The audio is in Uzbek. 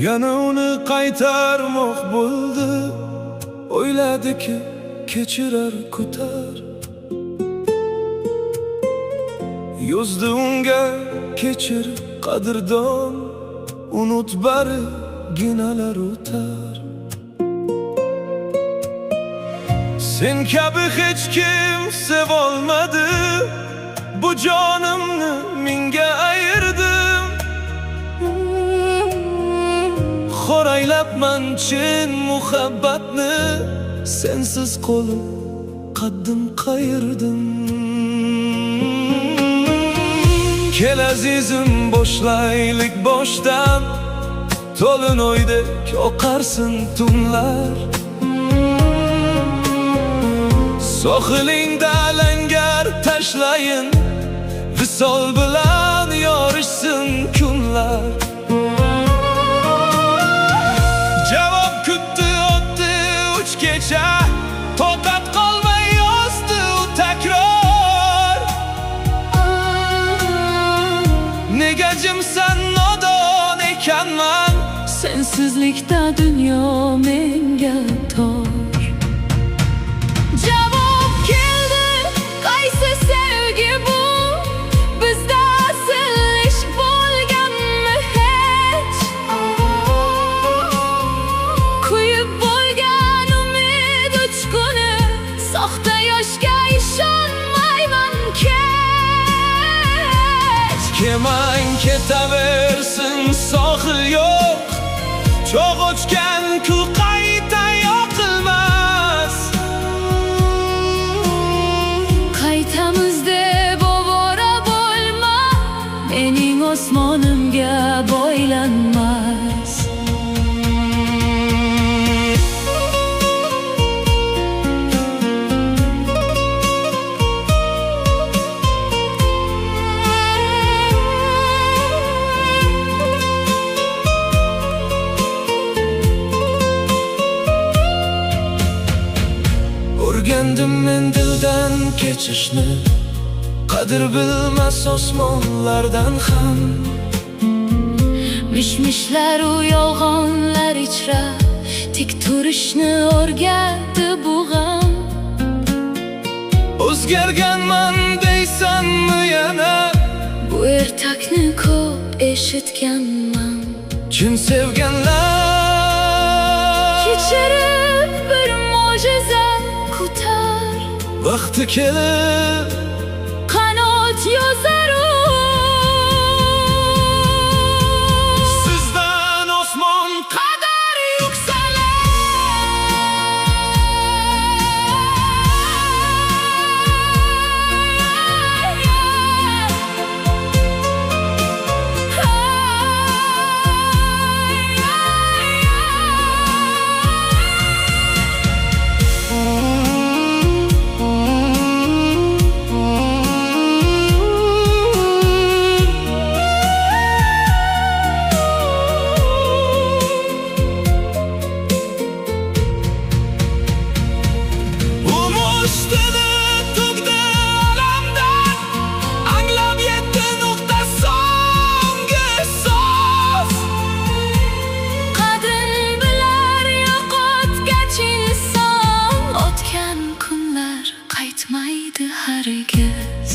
Yana uni qaytarmoq bo'ldi, o'yladiki kechirar ko'tar. Yozdi unga kechir qadrdon, unut bari ginalar o'tar. Sen kabi hech kim sevolmadi, bu jonimni menga ayirdim. Xo'raylabman chin muhabbatni, sensiz qo'lim qaddim qayirdim. Kel azizim boshlaylik boshdan, to'lin o'ydek oqarsin tunlar. Sohilingda langar tashlayin, visol bilan yorishsin kunlar. Javob kutdi o'tdi 3 kecha, toqat qolmay yozdi u takror. Nega jimsan, nodon ekanman, sensizlikda dunyo menga tor. Javob keldi, qaysi sevgi bu? Bizda asl ishq bo'lganmi hech? Kuyib bo'lgan umid uchquni, soxta yoshga ishonmayman kech. Kemang ketaversin, sohil yo'q, cho'g' ochgan kul qayta yoqilmas. Qaytamiz deb ovora bo'lma, mening osmonimga boylanmas. O'rgandim men dildan kechishni, qadr bilmas osmonlardan ham. Mishmishlar u yolg'onlar ichra, tik turishni o'rgatdi bu g'am. O'zgarganman deysanmi yana? Bu ertakni ko'p eshitganman. Chin sevganlar Kechirib bir mo'jiza kutar, vaqti kelib qanot yozar u. Sizdan osmon qadar yuksalar. Qaytmaydi hargiz.